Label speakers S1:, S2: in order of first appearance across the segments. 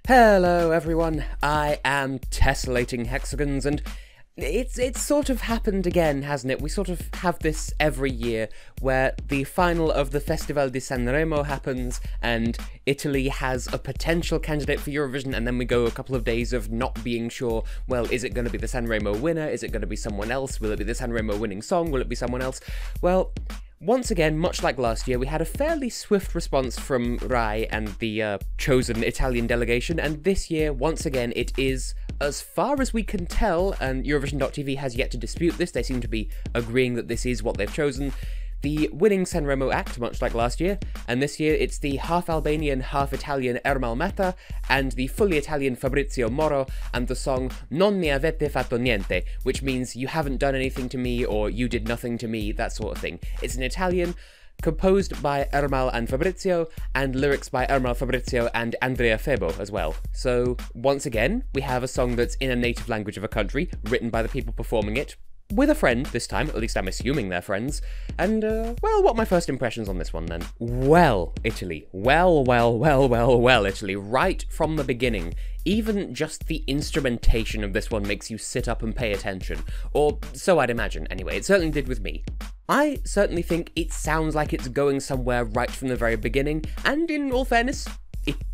S1: Hello everyone, I am Tessellating Hexagons, and it's sort of happened again, hasn't it? We sort of have this every year, where the final of the Festival di Sanremo happens, and Italy has a potential candidate for Eurovision, and then we go a couple of days of not being sure, well, is it going to be the Sanremo winner? Is it going to be someone else? Will it be the Sanremo winning song? Will it be someone else? Well, once again, much like last year, we had a fairly swift response from Rai and the chosen Italian delegation, and this year, once again, it is, as far as we can tell, and Eurovision.tv has yet to dispute this, they seem to be agreeing that this is what they've chosen, the winning Sanremo act, much like last year, and this year it's the half Albanian, half Italian Ermal and the fully Italian Fabrizio Moro, and the song Non mi avete fatto niente, which means you haven't done anything to me, or you did nothing to me, that sort of thing. It's in Italian, composed by Ermal and Fabrizio, and lyrics by Ermal, Fabrizio, and Andrea Febo as well. So, once again, we have a song that's in a native language of a country, written by the people performing it, with a friend this time, at least I'm assuming they're friends, and, well, what are my first impressions on this one then? Well, Italy. Well, Italy. Right from the beginning. Even just the instrumentation of this one makes you sit up and pay attention. Or so I'd imagine, anyway. It certainly did with me. I certainly think it sounds like it's going somewhere right from the very beginning, and in all fairness,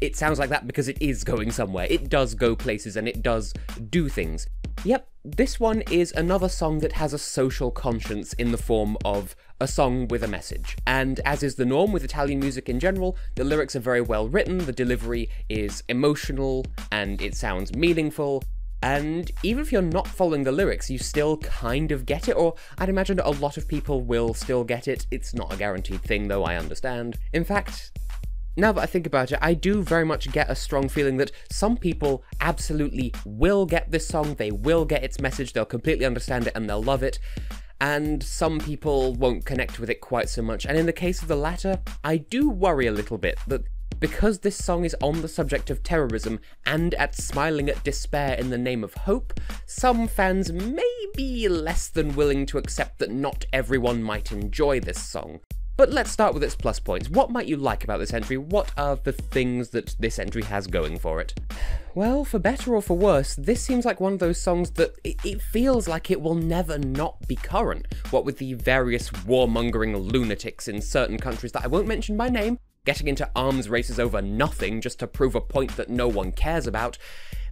S1: it sounds like that because it is going somewhere. It does go places and it does do things. Yep, this one is another song that has a social conscience in the form of a song with a message. And as is the norm with Italian music in general, the lyrics are very well written, the delivery is emotional, and it sounds meaningful. And even if you're not following the lyrics, you still kind of get it, or I'd imagine a lot of people will still get it. It's not a guaranteed thing, though, I understand. In fact, now that I think about it, I do very much get a strong feeling that some people absolutely will get this song, they will get its message, they'll completely understand it and they'll love it, and some people won't connect with it quite so much. And in the case of the latter, I do worry a little bit that because this song is on the subject of terrorism and at smiling at despair in the name of hope, some fans may be less than willing to accept that not everyone might enjoy this song. But let's start with its plus points. What might you like about this entry? What are the things that this entry has going for it? Well, for better or for worse, this seems like one of those songs that it feels like it will never not be current. What with the various warmongering lunatics in certain countries that I won't mention by name, getting into arms races over nothing just to prove a point that no one cares about,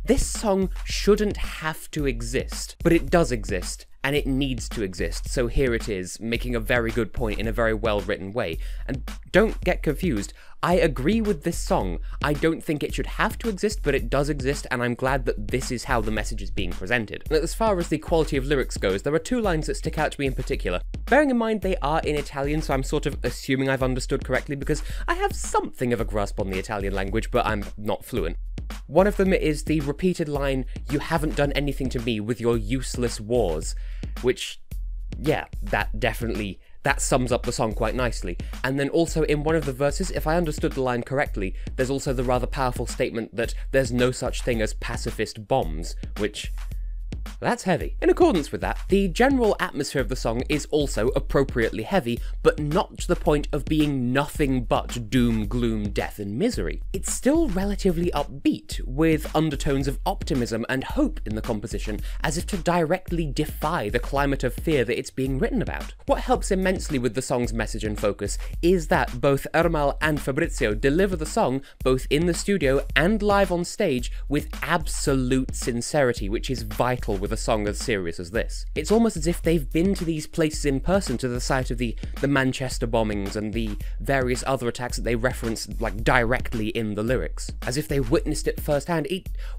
S1: this song shouldn't have to exist, but it does exist. And it needs to exist, so here it is, making a very good point in a very well-written way. And don't get confused, I agree with this song. I don't think it should have to exist, but it does exist, and I'm glad that this is how the message is being presented. And as far as the quality of lyrics goes, there are two lines that stick out to me in particular. Bearing in mind they are in Italian, so I'm sort of assuming I've understood correctly, because I have something of a grasp on the Italian language, but I'm not fluent. One of them is the repeated line, "You haven't done anything to me with your useless wars," which, yeah, that sums up the song quite nicely. And then also in one of the verses, if I understood the line correctly, there's also the rather powerful statement that there's no such thing as pacifist bombs, which, that's heavy. In accordance with that, the general atmosphere of the song is also appropriately heavy, but not to the point of being nothing but doom, gloom, death, and misery. It's still relatively upbeat, with undertones of optimism and hope in the composition, as if to directly defy the climate of fear that it's being written about. What helps immensely with the song's message and focus is that both Ermal and Fabrizio deliver the song, both in the studio and live on stage, with absolute sincerity, which is vital with a song as serious as this. It's almost as if they've been to these places in person, to the site of the Manchester bombings and the various other attacks that they reference, like, directly in the lyrics. As if they witnessed it firsthand.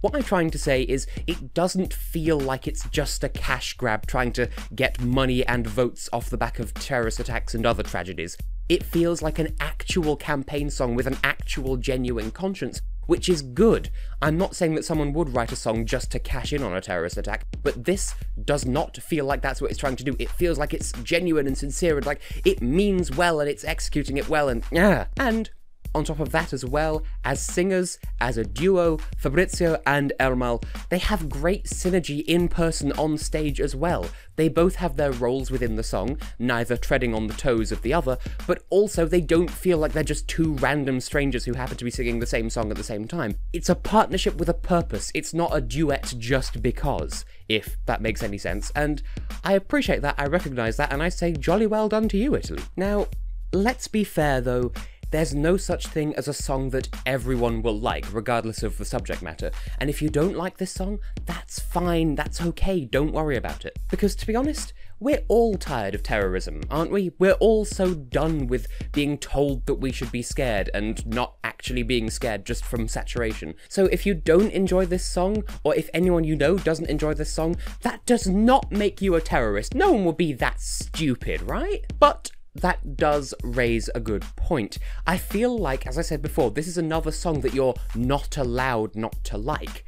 S1: What I'm trying to say is, it doesn't feel like it's just a cash grab trying to get money and votes off the back of terrorist attacks and other tragedies. It feels like an actual campaign song with an actual genuine conscience, which is good. I'm not saying that someone would write a song just to cash in on a terrorist attack, but this does not feel like that's what it's trying to do. It feels like it's genuine and sincere, and like it means well and it's executing it well, and yeah. And On top of that as well, as singers, as a duo, Fabrizio and Ermal, they have great synergy in person on stage as well. They both have their roles within the song, neither treading on the toes of the other, but also they don't feel like they're just two random strangers who happen to be singing the same song at the same time. It's a partnership with a purpose, it's not a duet just because, if that makes any sense, and I appreciate that, I recognise that, and I say jolly well done to you, Italy. Now, let's be fair though, there's no such thing as a song that everyone will like, regardless of the subject matter. And if you don't like this song, that's fine, that's okay, don't worry about it. Because to be honest, we're all tired of terrorism, aren't we? We're all so done with being told that we should be scared and not actually being scared just from saturation. So if you don't enjoy this song, or if anyone you know doesn't enjoy this song, that does not make you a terrorist. No one would be that stupid, right? But that does raise a good point. I feel like, as I said before, this is another song that you're not allowed not to like.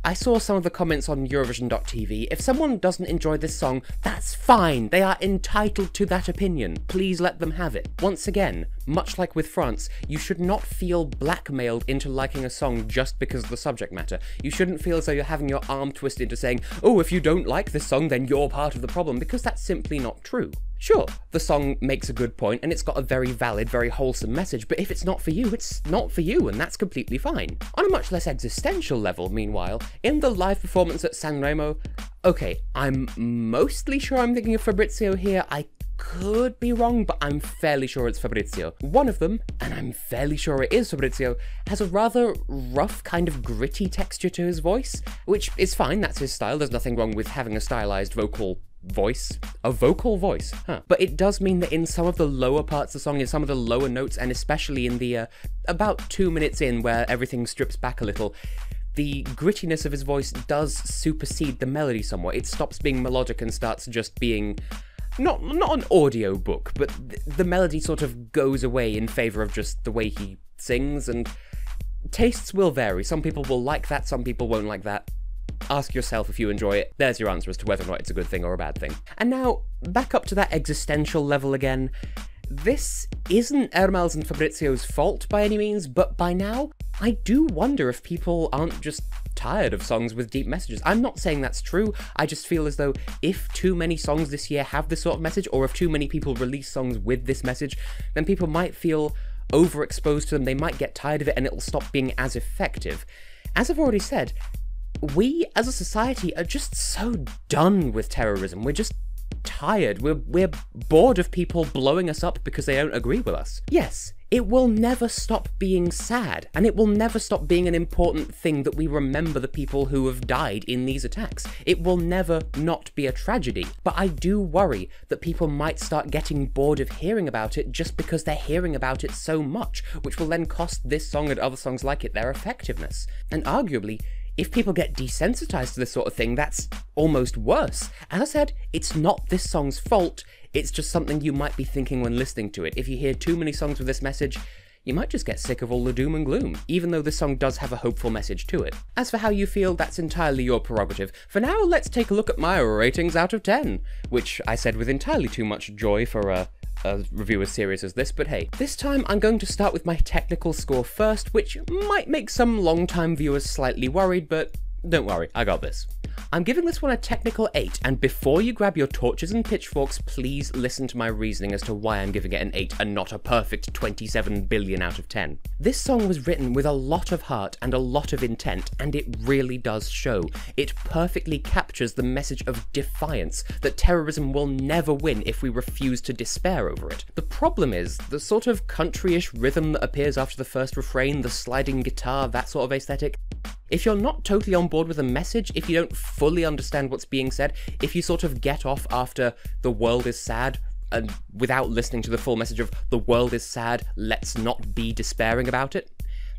S1: I saw some of the comments on Eurovision.tv. If someone doesn't enjoy this song, that's fine. They are entitled to that opinion. Please let them have it. Once again, much like with France, you should not feel blackmailed into liking a song just because of the subject matter. You shouldn't feel as though you're having your arm twisted into saying, oh, if you don't like this song, then you're part of the problem, because that's simply not true. Sure, the song makes a good point and it's got a very valid, very wholesome message, but if it's not for you, it's not for you, and that's completely fine. On a much less existential level, meanwhile, in the live performance at Sanremo, okay, I'm mostly sure I'm thinking of Fabrizio here. I could be wrong, but I'm fairly sure it's Fabrizio. One of them, and I'm fairly sure it is Fabrizio, has a rather rough, kind of gritty texture to his voice, which is fine, that's his style. There's nothing wrong with having a stylized vocal voice. A vocal voice, huh. But it does mean that in some of the lower parts of the song, in some of the lower notes, and especially in the about 2 minutes in where everything strips back a little, the grittiness of his voice does supersede the melody somewhat. It stops being melodic and starts just being not an audio book, but the melody sort of goes away in favour of just the way he sings, and tastes will vary. Some people will like that, some people won't like that. Ask yourself if you enjoy it. There's your answer as to whether or not it's a good thing or a bad thing. And now, back up to that existential level again. This isn't Ermal's and Fabrizio's fault by any means, but by now, I do wonder if people aren't just tired of songs with deep messages. I'm not saying that's true, I just feel as though if too many songs this year have this sort of message, or if too many people release songs with this message, then people might feel overexposed to them, they might get tired of it, and it'll stop being as effective. As I've already said, we as a society are just so done with terrorism. We're just tired. We're bored of people blowing us up because they don't agree with us. Yes, it will never stop being sad, and it will never stop being an important thing that we remember the people who have died in these attacks. It will never not be a tragedy, but I do worry that people might start getting bored of hearing about it just because they're hearing about it so much, which will then cost this song and other songs like it their effectiveness. And arguably, if people get desensitized to this sort of thing, that's almost worse. As I said, it's not this song's fault, it's just something you might be thinking when listening to it. If you hear too many songs with this message, you might just get sick of all the doom and gloom, even though this song does have a hopeful message to it. As for how you feel, that's entirely your prerogative. For now, let's take a look at my ratings out of 10, which I said with entirely too much joy for a review as serious as this, but hey. This time I'm going to start with my technical score first, which might make some long-time viewers slightly worried, but don't worry, I got this. I'm giving this one a technical 8, and before you grab your torches and pitchforks, please listen to my reasoning as to why I'm giving it an 8 and not a perfect 27 billion out of 10. This song was written with a lot of heart and a lot of intent, and it really does show. It perfectly captures the message of defiance, that terrorism will never win if we refuse to despair over it. The problem is, the sort of country-ish rhythm that appears after the first refrain, the sliding guitar, that sort of aesthetic. If you're not totally on board with the message, if you don't fully understand what's being said, if you sort of get off after the world is sad, and without listening to the full message of the world is sad, let's not be despairing about it,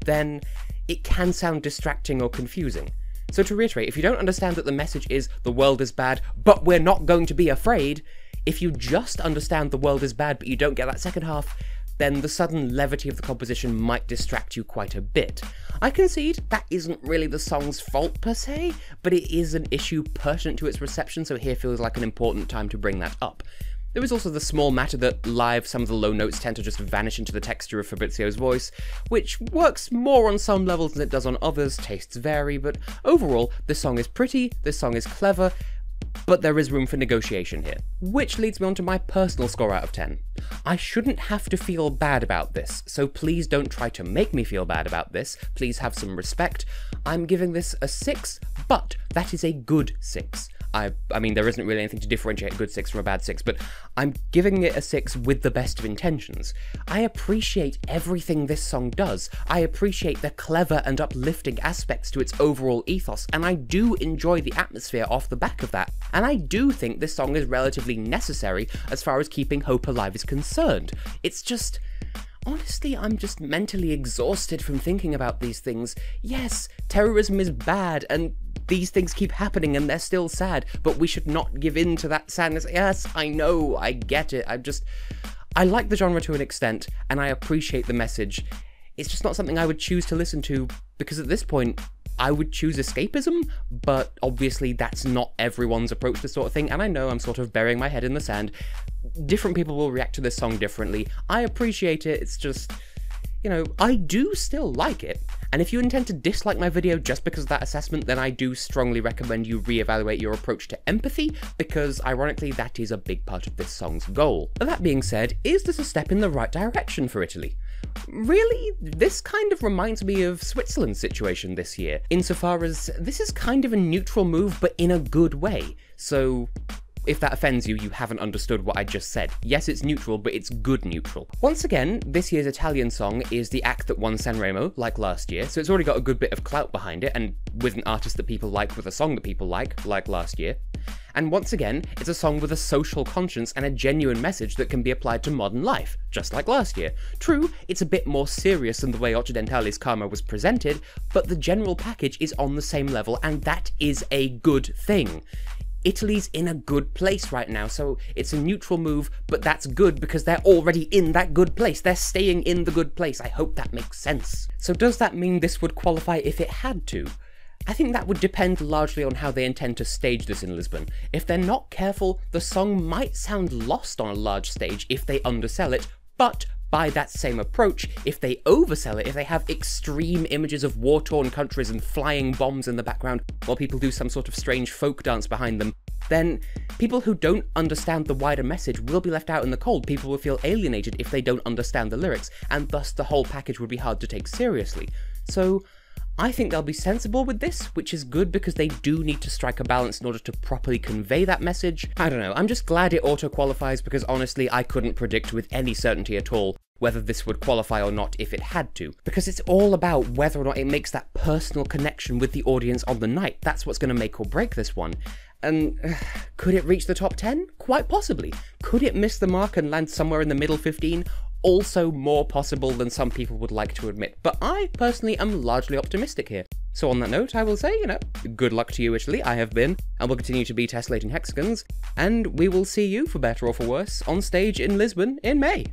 S1: then it can sound distracting or confusing. So to reiterate, if you don't understand that the message is the world is bad, but we're not going to be afraid, if you just understand the world is bad but you don't get that second half, then the sudden levity of the composition might distract you quite a bit. I concede that isn't really the song's fault per se, but it is an issue pertinent to its reception, so here feels like an important time to bring that up. There is also the small matter that live some of the low notes tend to just vanish into the texture of Fabrizio's voice, which works more on some levels than it does on others, tastes vary, but overall, this song is pretty, this song is clever, but there is room for negotiation here. Which leads me on to my personal score out of 10. I shouldn't have to feel bad about this, so please don't try to make me feel bad about this, please have some respect. I'm giving this a 6, but that is a good 6. I mean, there isn't really anything to differentiate a good 6 from a bad 6, but I'm giving it a 6 with the best of intentions. I appreciate everything this song does. I appreciate the clever and uplifting aspects to its overall ethos, and I do enjoy the atmosphere off the back of that. And I do think this song is relatively necessary as far as keeping hope alive is concerned. It's just... honestly, I'm just mentally exhausted from thinking about these things. Yes, terrorism is bad, and these things keep happening and they're still sad, but we should not give in to that sadness. Yes, I know, I get it. I like the genre to an extent, and I appreciate the message. It's just not something I would choose to listen to, because at this point, I would choose escapism, but obviously that's not everyone's approach to this sort of thing, and I know I'm sort of burying my head in the sand. Different people will react to this song differently. I appreciate it, it's just, you know, I do still like it. And if you intend to dislike my video just because of that assessment, then I do strongly recommend you reevaluate your approach to empathy, because ironically that is a big part of this song's goal. That being said, is this a step in the right direction for Italy? Really, this kind of reminds me of Switzerland's situation this year, insofar as this is kind of a neutral move, but in a good way. So if that offends you, you haven't understood what I just said. Yes, it's neutral, but it's good neutral. Once again, this year's Italian song is the act that won Sanremo, like last year, so it's already got a good bit of clout behind it, and with an artist that people like, with a song that people like last year. And once again, it's a song with a social conscience and a genuine message that can be applied to modern life, just like last year. True, it's a bit more serious than the way Occidentale's Karma was presented, but the general package is on the same level, and that is a good thing. Italy's in a good place right now, so it's a neutral move, but that's good because they're already in that good place. They're staying in the good place. I hope that makes sense. So does that mean this would qualify if it had to? I think that would depend largely on how they intend to stage this in Lisbon. If they're not careful, the song might sound lost on a large stage if they undersell it, but by that same approach, if they oversell it, if they have extreme images of war-torn countries and flying bombs in the background while people do some sort of strange folk dance behind them, then people who don't understand the wider message will be left out in the cold. People will feel alienated if they don't understand the lyrics, and thus the whole package would be hard to take seriously. So I think they'll be sensible with this, which is good because they do need to strike a balance in order to properly convey that message. I don't know, I'm just glad it auto-qualifies because honestly I couldn't predict with any certainty at all whether this would qualify or not if it had to, because it's all about whether or not it makes that personal connection with the audience on the night. That's what's going to make or break this one. And could it reach the top 10? Quite possibly. Could it miss the mark and land somewhere in the middle 15? Also more possible than some people would like to admit, but I personally am largely optimistic here. So on that note, I will say, good luck to you, Italy. I have been, and will continue to be Tessellating Hexagons, and we will see you, for better or for worse, on stage in Lisbon in May.